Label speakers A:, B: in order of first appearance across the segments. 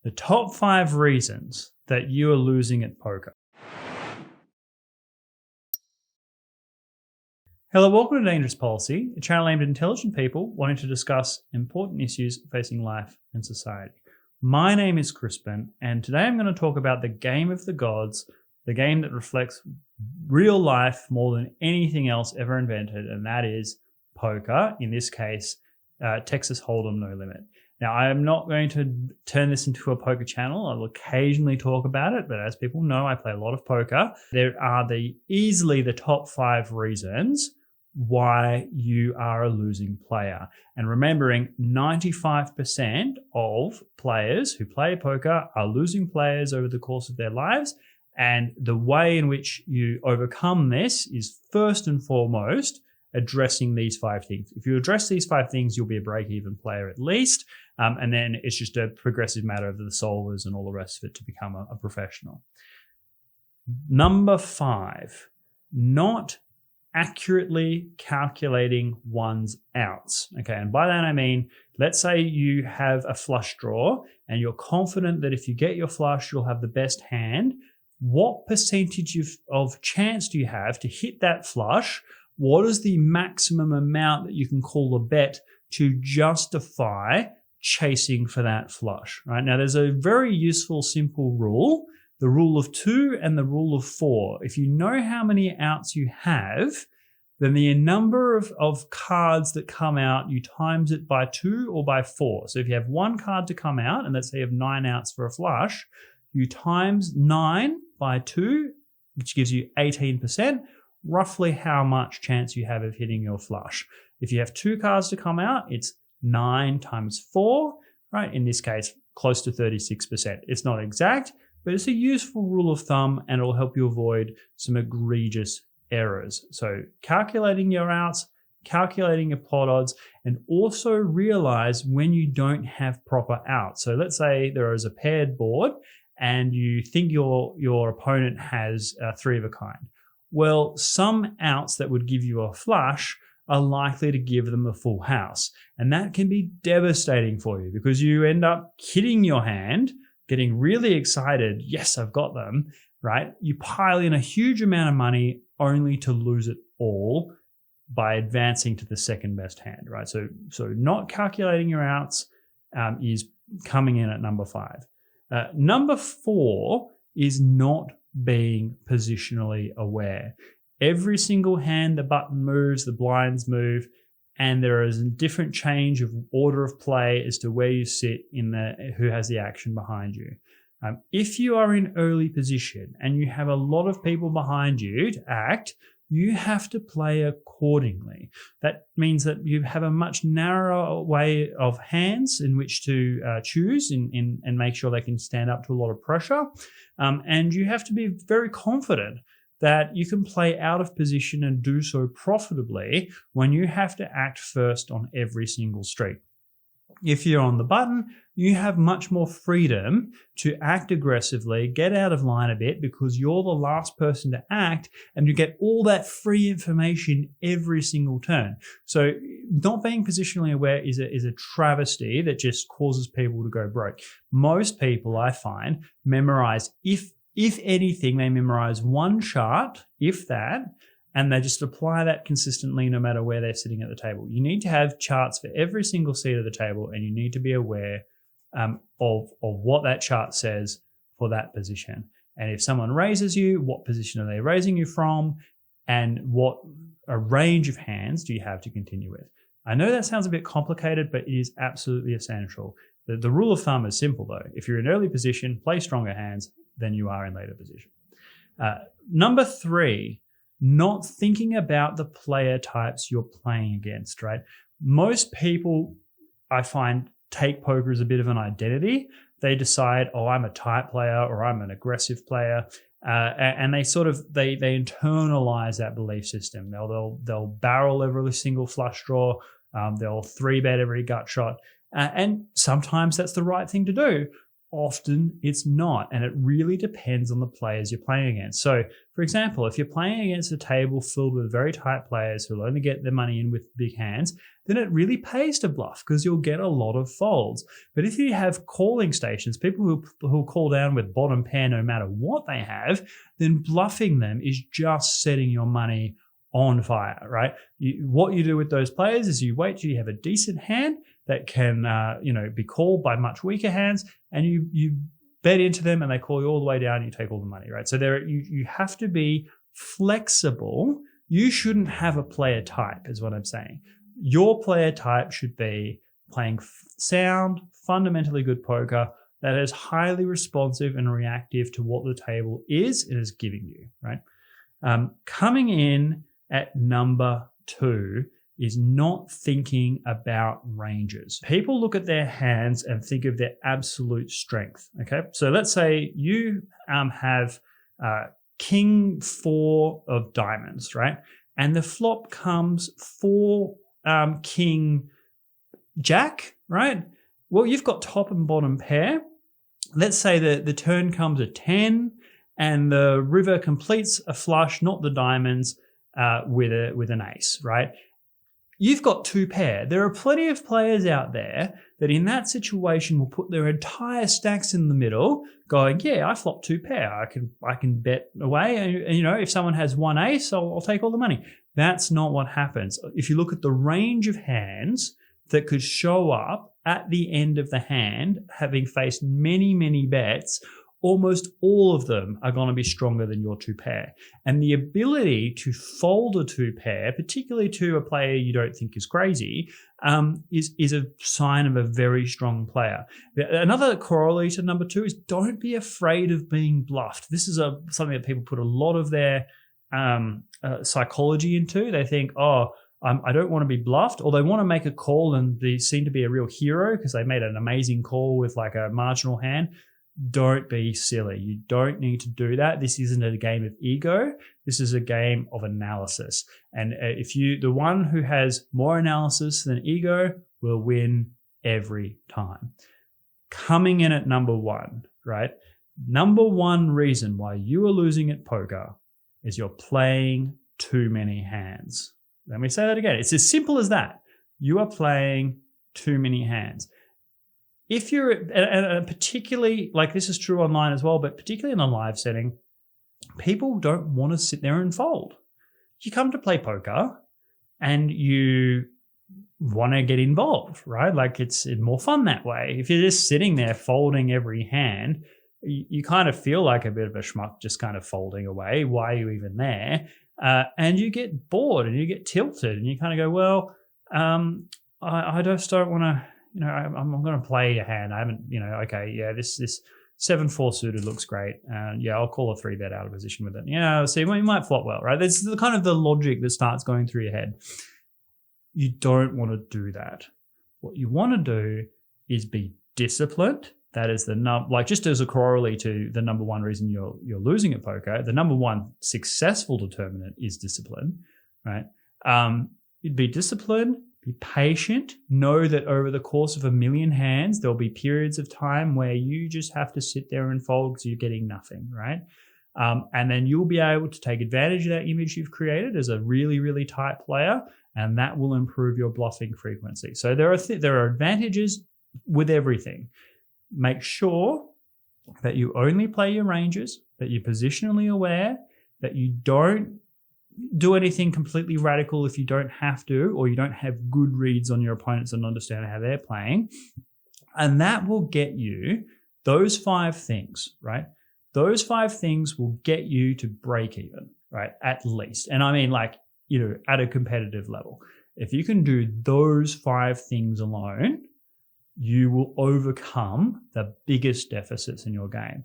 A: The top 5 reasons that you are losing at poker. Hello, welcome to Dangerous Policy, a channel aimed at intelligent people wanting to discuss important issues facing life and society. My name is Crispin, and today I'm going to talk about the game of the gods, the game that reflects real life more than anything else ever invented, and that is poker, in this case, Texas Hold'em No Limit. Now, I am not going to turn this into a poker channel. I will occasionally talk about it, but as people know, I play a lot of poker. There are easily the top 5 reasons why you are a losing player. And remembering 95% of players who play poker are losing players over the course of their lives. And the way in which you overcome this is first and foremost addressing these 5 things. If you address these 5 things, you'll be a break-even player at least. And then it's just a progressive matter of the solvers and all the rest of it to become a professional. Number 5, not accurately calculating one's outs. Okay, and by that I mean, let's say you have a flush draw and you're confident that if you get your flush, you'll have the best hand. What percentage of chance do you have to hit that flush? What is the maximum amount that you can call a bet to justify chasing for that flush, right? Now, there's a very useful, simple rule, the rule of 2 and the rule of 4. If you know how many outs you have, then the number of cards that come out, you times it by 2 or by 4. So if you have 1 card to come out, and let's say you have 9 outs for a flush, you times 9 by 2, which gives you 18%, roughly how much chance you have of hitting your flush. If you have 2 cards to come out, it's 9 times 4, right? In this case, close to 36%. It's not exact, but it's a useful rule of thumb and it'll help you avoid some egregious errors. So calculating your outs, calculating your pot odds, and also realize when you don't have proper outs. So let's say there is a paired board and you think your opponent has 3 of a kind. Well, some outs that would give you a flush are likely to give them a full house. And that can be devastating for you because you end up hitting your hand, getting really excited. Yes, I've got them, right? You pile in a huge amount of money only to lose it all by advancing to the second best hand, right? So not calculating your outs is coming in at number 5. Number 4 is not being positionally aware. Every single hand, the button moves, the blinds move, and there is a different change of order of play as to where you sit in who has the action behind you. If you are in early position and you have a lot of people behind you to act, you have to play accordingly. That means that you have a much narrower way of hands in which to choose and make sure they can stand up to a lot of pressure. And you have to be very confident that you can play out of position and do so profitably when you have to act first on every single street. If you're on the button, you have much more freedom to act aggressively, get out of line a bit because you're the last person to act and you get all that free information every single turn. So not being positionally aware is a travesty that just causes people to go broke. Most people, I find, memorize, if anything, they memorize 1 chart, if that, and they just apply that consistently no matter where they're sitting at the table. You need to have charts for every single seat of the table, and you need to be aware of what that chart says for that position. And if someone raises you, what position are they raising you from, and what a range of hands do you have to continue with? I know that sounds a bit complicated, but it is absolutely essential. The rule of thumb is simple though. If you're in early position, play stronger hands than you are in later position. Number 3, not thinking about the player types you're playing against, right? Most people, I find, take poker as a bit of an identity. They decide, oh, I'm a tight player or I'm an aggressive player. And they internalize that belief system. They'll barrel every single flush draw. They'll 3-bet every gut shot. And sometimes that's the right thing to do. often it's not, and it really depends on the players you're playing against. So, for example, if you're playing against a table filled with very tight players who'll only get their money in with big hands, then it really pays to bluff because you'll get a lot of folds. But if you have calling stations, people who call down with bottom pair no matter what they have, then bluffing them is just setting your money on fire, right? What you do with those players is you wait till you have a decent hand that can be called by much weaker hands, and you bet into them and they call you all the way down and you take all the money, right? So you have to be flexible. You shouldn't have a player type is what I'm saying. Your player type should be playing sound, fundamentally good poker that is highly responsive and reactive to what the table is and is giving you, right? Coming in at number 2 is not thinking about ranges. People look at their hands and think of their absolute strength, okay? So let's say you have king 4 of diamonds, right? And the flop comes 4 king jack, right? Well, you've got top and bottom pair. Let's say that the turn comes at 10 and the river completes a flush, not the diamonds, with an ace, right? You've got 2 pair. There are plenty of players out there that in that situation will put their entire stacks in the middle going, yeah, I flop 2 pair. I can bet away. And, if someone has 1 ace, I'll take all the money. That's not what happens. If you look at the range of hands that could show up at the end of the hand, having faced many, many bets, almost all of them are going to be stronger than your 2 pair. And the ability to fold a 2 pair, particularly to a player you don't think is crazy, is a sign of a very strong player. Another corollary to number 2 is don't be afraid of being bluffed. This is something that people put a lot of their psychology into. They think, I don't want to be bluffed, or they want to make a call and they seem to be a real hero because they made an amazing call with like a marginal hand. Don't be silly. You don't need to do that. This isn't a game of ego. This is a game of analysis. And the one who has more analysis than ego will win every time. Coming in at number 1, right? Number 1 reason why you are losing at poker is you're playing too many hands. Let me say that again. It's as simple as that. You are playing too many hands. If you're, and particularly, like this is true online as well, but particularly in a live setting, people don't want to sit there and fold. You come to play poker and you want to get involved, right? Like it's more fun that way. If you're just sitting there folding every hand, you kind of feel like a bit of a schmuck just kind of folding away. Why are you even there? And you get bored and you get tilted and you kind of go, well, I just don't want to, I'm going to play a hand. I haven't, okay, yeah, this 7-4 suited looks great. Yeah, I'll call a 3-bet out of position with it. Yeah, see, well, you might flop well, right? This is the kind of the logic that starts going through your head. You don't want to do that. What you want to do is be disciplined. That is just as a corollary to the number 1 reason you're losing at poker, the number 1 successful determinant is discipline, right? You'd be disciplined. Be patient. Know that over the course of 1,000,000 hands, there'll be periods of time where you just have to sit there and fold because you're getting nothing, right? And then you'll be able to take advantage of that image you've created as a really, really tight player, and that will improve your bluffing frequency. So there are advantages with everything. Make sure that you only play your ranges, that you're positionally aware, that you don't do anything completely radical if you don't have to, or you don't have good reads on your opponents and understand how they're playing. And that will get you those 5 things, right? Those 5 things will get you to break even, right? At least. And I mean at a competitive level. If you can do those 5 things alone, you will overcome the biggest deficits in your game.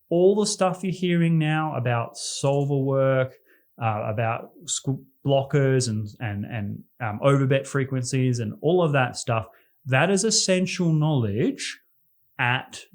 A: All the stuff you're hearing now about solver work, about blockers and overbet frequencies and all of that stuff, that is essential knowledge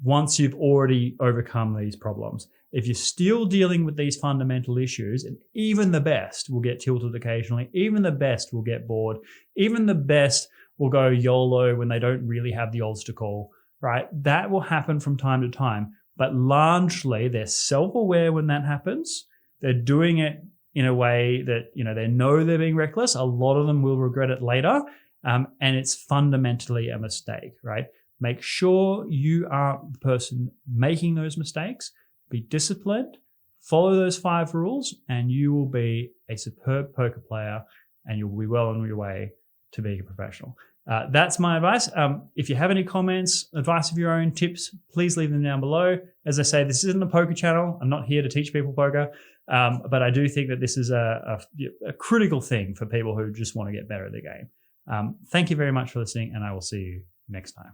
A: once you've already overcome these problems. If you're still dealing with these fundamental issues, and even the best will get tilted occasionally, even the best will get bored, even the best will go YOLO when they don't really have the odds to call, right? That will happen from time to time, but largely they're self-aware when that happens. They're doing it in a way that, they know they're being reckless. A lot of them will regret it later. And it's fundamentally a mistake, right? Make sure you are the person making those mistakes. Be disciplined, follow those 5 rules, and you will be a superb poker player and you'll be well on your way to being a professional. That's my advice. If you have any comments, advice of your own, tips, please leave them down below. As I say, this isn't a poker channel. I'm not here to teach people poker, but I do think that this is a critical thing for people who just want to get better at the game. Thank you very much for listening, and I will see you next time.